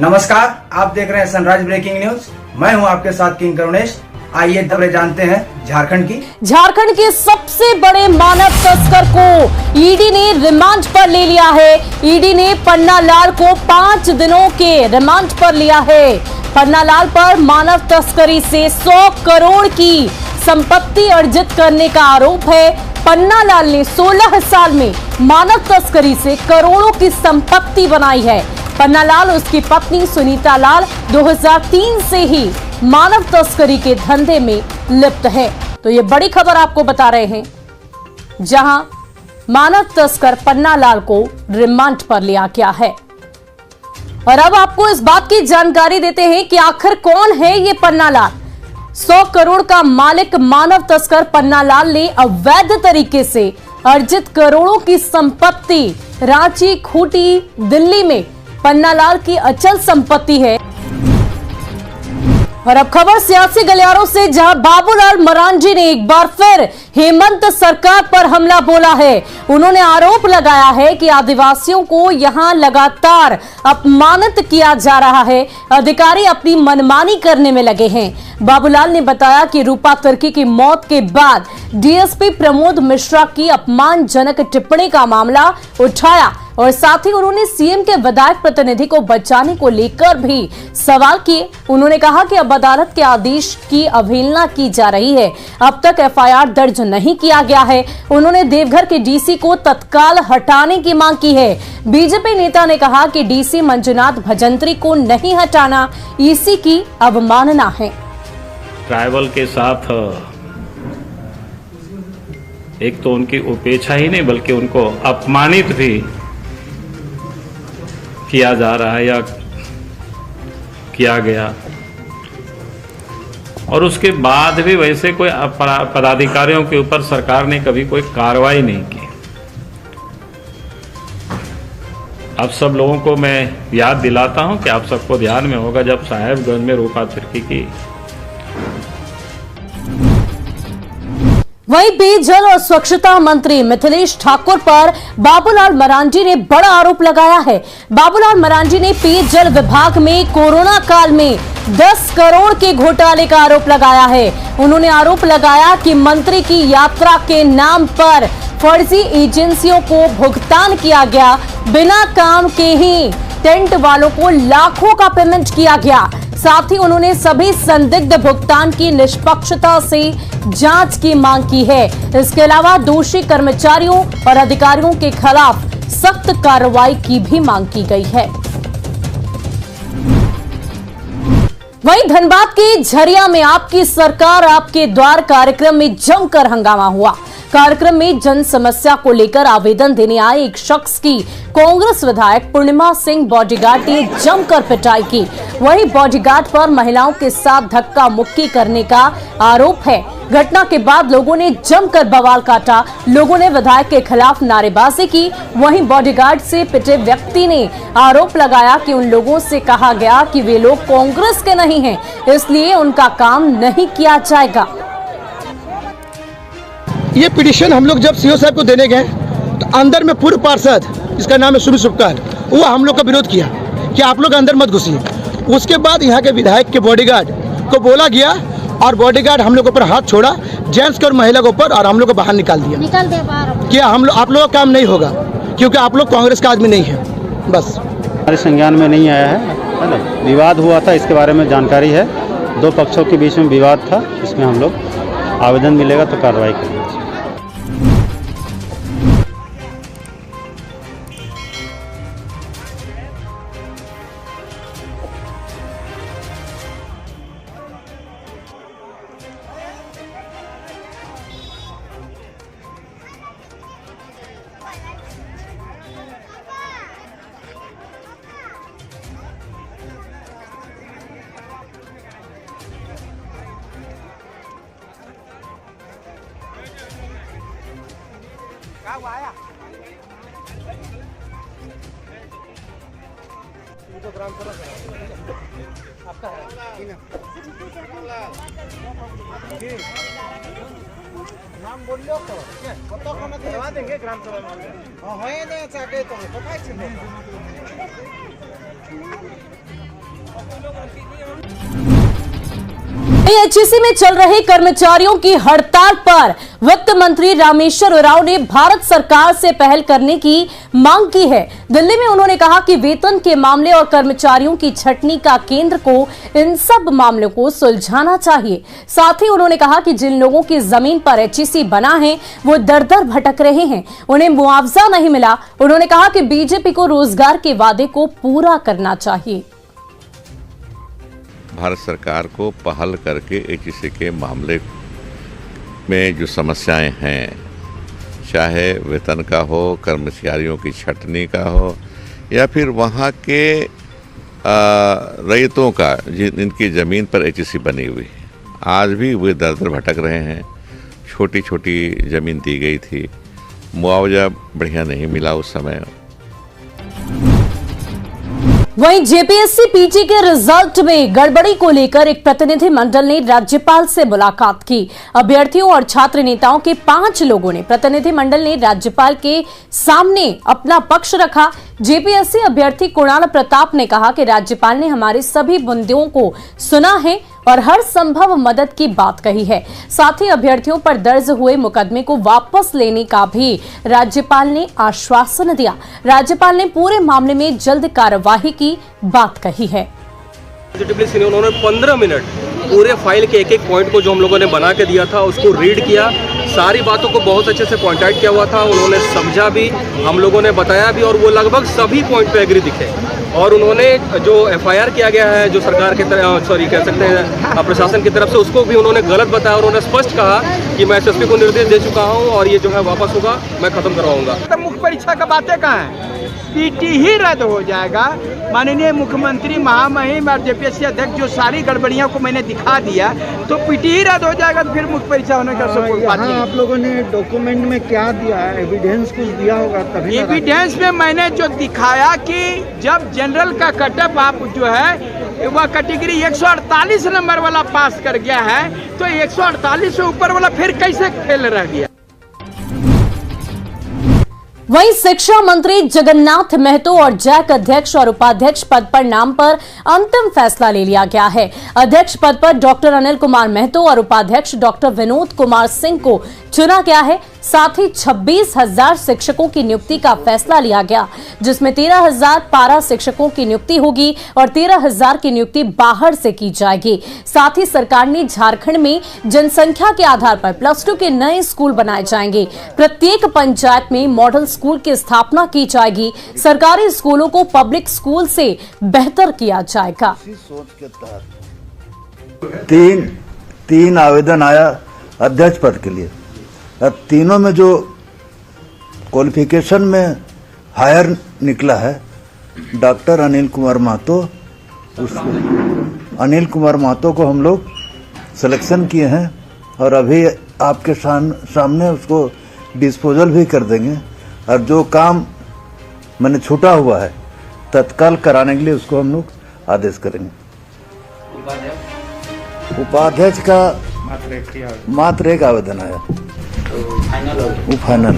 नमस्कार, आप देख रहे हैं सनराइज ब्रेकिंग न्यूज। मैं हूं आपके साथ किंग करुणेश। आइए खबरें जानते हैं झारखंड के सबसे बड़े मानव तस्कर को ईडी ने रिमांड पर ले लिया है। ईडी ने पन्ना लाल को 5 दिनों के रिमांड पर लिया है। पन्ना लाल पर मानव तस्करी से 100 करोड़ की संपत्ति अर्जित करने का आरोप है। पन्ना लाल ने 16 साल में मानव तस्करी से करोड़ों की संपत्ति बनाई है। पन्ना लाल, उसकी पत्नी सुनीता लाल 2003 से ही मानव तस्करी के धंधे में लिप्त है। तो ये बड़ी खबर आपको बता रहे हैं, जहां मानव तस्कर पन्ना लाल को रिमांड पर लिया गया है। और अब आपको इस बात की जानकारी देते हैं कि आखिर कौन है ये पन्ना लाल। 100 करोड़ का मालिक मानव तस्कर पन्ना लाल ने अवैध तरीके से अर्जित करोड़ों की संपत्ति रांची, खूंटी, दिल्ली में पन्ना लाल की अचल संपत्ति है। और अब खबर सियासी गलियारों से, जहां बाबूलाल मरांडी ने एक बार फिर हेमंत सरकार पर हमला बोला है। उन्होंने आरोप लगाया है कि आदिवासियों को यहां लगातार अपमानित किया जा रहा है, अधिकारी अपनी मनमानी करने में लगे हैं। बाबूलाल ने बताया कि रूपा तिर्की की मौत के बाद डीएसपी प्रमोद मिश्रा की अपमानजनक टिप्पणी का मामला उठाया और साथ ही उन्होंने सीएम के विधायक प्रतिनिधि को बचाने को लेकर भी सवाल किए। उन्होंने कहा कि अब अदालत के आदेश की अवहेलना की जा रही है। अब तक एफआईआर दर्ज नहीं किया गया है। उन्होंने देवघर के डीसी को तत्काल हटाने की मांग की है। बीजेपी नेता ने कहा कि डीसी मंजुनाथ भजंत्री को नहीं हटाना ईसी की अवमानना है। ट्राइबल के साथ एक तो उनकी उपेक्षा ही नहीं बल्कि उनको अपमानित भी किया जा रहा है या किया गया, और उसके बाद भी वैसे कोई पदाधिकारियों के ऊपर सरकार ने कभी कोई कार्रवाई नहीं की। आप सब लोगों को मैं याद दिलाता हूं कि आप सबको ध्यान में होगा, जब साहेबगंज में रूपा तिर्की की वहीं पेयजल और स्वच्छता मंत्री मिथिलेश ठाकुर पर बाबूलाल मरांडी ने बड़ा आरोप लगाया है। बाबूलाल मरांडी ने पेयजल विभाग में कोरोना काल में 10 करोड़ के घोटाले का आरोप लगाया है। उन्होंने आरोप लगाया कि मंत्री की यात्रा के नाम पर फर्जी एजेंसियों को भुगतान किया गया। बिना काम के ही टेंट वालों को लाखों का पेमेंट किया गया। साथ ही उन्होंने सभी संदिग्ध भुगतान की निष्पक्षता से जांच की मांग की है। इसके अलावा दोषी कर्मचारियों और अधिकारियों के खिलाफ सख्त कार्रवाई की भी मांग की गई है। वहीं धनबाद के झरिया में आपकी सरकार आपके द्वार कार्यक्रम में जमकर हंगामा हुआ। कार्यक्रम में जन समस्या को लेकर आवेदन देने आए एक शख्स की कांग्रेस विधायक पूर्णिमा सिंह बॉडीगार्ड ने जमकर पिटाई की। वहीं बॉडीगार्ड पर महिलाओं के साथ धक्का मुक्की करने का आरोप है। घटना के बाद लोगों ने जमकर बवाल काटा। लोगों ने विधायक के खिलाफ नारेबाजी की। वहीं बॉडीगार्ड से पिटे व्यक्ति ने आरोप लगाया कि उन लोगों से कहा गया कि वे लोग कांग्रेस के नहीं हैं, इसलिए उनका काम नहीं किया जाएगा। ये पिटीशन हम लोग जब सीओ साहब को देने गए तो अंदर में पूर्व पार्षद, जिसका नाम है सुबह सुपकार, वो हम लोग का विरोध किया कि आप लोग अंदर मत घुसिए। उसके बाद यहाँ के विधायक के बॉडीगार्ड को बोला गया और बॉडीगार्ड हम लोग के ऊपर हाथ छोड़ा, जेंट्स के और महिला के ऊपर, और हम लोग को बाहर निकाल दिया कि हम लोग आप लोगों का काम नहीं होगा क्योंकि आप लोग कांग्रेस का आदमी नहीं है। बस हमारे संज्ञान में नहीं आया है। विवाद हुआ था, इसके बारे में जानकारी है। 2 पक्षों के बीच में विवाद था, इसमें हम लोग आवेदन मिलेगा तो कार्रवाई करेंगे। नाम बोल लो तो करवा देंगे ग्राम सभा एचईसी में चल रहे कर्मचारियों की हड़ताल पर वित्त मंत्री रामेश्वर उरांव ने भारत सरकार से पहल करने की मांग की है। दिल्ली में उन्होंने कहा कि वेतन के मामले और कर्मचारियों की छटनी का केंद्र को इन सब मामलों को सुलझाना चाहिए। साथ ही उन्होंने कहा कि जिन लोगों की जमीन पर एचईसी बना है वो दर दर भटक रहे हैं, उन्हें मुआवजा नहीं मिला। उन्होंने कहा कि बीजेपी को रोजगार के वादे को पूरा करना चाहिए। भारत सरकार को पहल करके एचईसी के मामले में जो समस्याएं हैं, चाहे वेतन का हो, कर्मचारियों की छटनी का हो, या फिर वहाँ के रैयतों का जिनकी ज़मीन पर एचईसी बनी हुई, आज भी वे दर दर भटक रहे हैं। छोटी छोटी ज़मीन दी गई थी, मुआवजा बढ़िया नहीं मिला उस समय। वहीं जेपीएससी पीटी के रिजल्ट में गड़बड़ी को लेकर एक प्रतिनिधि मंडल ने राज्यपाल से मुलाकात की। अभ्यर्थियों और छात्र नेताओं के 5 लोगों ने प्रतिनिधि मंडल ने राज्यपाल के सामने अपना पक्ष रखा। जेपीएससी अभ्यर्थी कुणाल प्रताप ने कहा कि राज्यपाल ने हमारे सभी मुद्दों को सुना है और हर संभव मदद की बात कही है। साथ ही अभ्यर्थियों पर दर्ज हुए मुकदमे को वापस लेने का भी राज्यपाल ने आश्वासन दिया। राज्यपाल ने पूरे मामले में जल्द कार्यवाही की बात कही है। उन्होंने 15 मिनट पूरे फाइल के एक एक पॉइंट को जो हम लोगों ने बना के दिया था उसको रीड किया, सारी बातों को बहुत अच्छे से पॉइंट आउट किया हुआ था। उन्होंने समझा भी, हम लोगों ने बताया भी, और वो लगभग सभी पॉइंट पे एग्री दिखे। और उन्होंने जो एफआईआर किया गया है, जो सरकार की तरफ कह सकते हैं प्रशासन की तरफ से, उसको भी उन्होंने गलत बताया। और उन्होंने स्पष्ट कहा कि मैं एसएसपी को निर्देश दे चुका हूँ और ये जो है वापस होगा, मैं खत्म करवाऊंगा। तो मुख्य परीक्षा का बातें कहाँ है? पीटी ही रद्द हो जाएगा। माननीय मुख्यमंत्री महामहिम और जेपीएससी अध्यक्ष जो सारी गड़बड़ियों को मैंने दिखा दिया, तो पीटी ही रद्द हो जाएगा, तो फिर मुख्य परीक्षा होने का कोई बात नहीं। आप लोगों ने डॉक्यूमेंट में क्या दिया है? एविडेंस कुछ दिया होगा तभी। एविडेंस में मैंने जो दिखाया कि जब जनरल का कटअप आप जो है वह कैटेगरी 148 नंबर वाला पास कर गया है, तो 148 से ऊपर वाला फिर कैसे फेल रह गया। वहीं शिक्षा मंत्री जगन्नाथ महतो और जैक अध्यक्ष और उपाध्यक्ष पद पर नाम पर अंतिम फैसला ले लिया गया है। अध्यक्ष पद पर डॉक्टर अनिल कुमार महतो और उपाध्यक्ष डॉक्टर विनोद कुमार सिंह को चुना गया है। साथ ही 26,000 शिक्षकों की नियुक्ति का फैसला लिया गया, जिसमें 13,000 पारा शिक्षकों की नियुक्ति होगी और 13,000 की नियुक्ति बाहर से की जाएगी। साथ ही सरकार ने झारखंड में जनसंख्या के आधार पर +2 के नए स्कूल बनाए जाएंगे। प्रत्येक पंचायत में मॉडल स्कूल की स्थापना की जाएगी। सरकारी स्कूलों को पब्लिक स्कूल से बेहतर किया जाएगा। तीन आवेदन आया अध्यक्ष पद के लिए। अब तीनों में जो क्वालिफिकेशन में हायर निकला है डॉक्टर अनिल कुमार महतो, अनिल कुमार महतो को हम लोग सिलेक्शन किए हैं और अभी आपके सामने उसको डिस्पोजल भी कर देंगे। और जो काम मैंने छूटा हुआ है तत्काल कराने के लिए उसको हम लोग आदेश करेंगे। उपाध्यक्ष का मात्र एक आवेदन आया, वो फाइनल।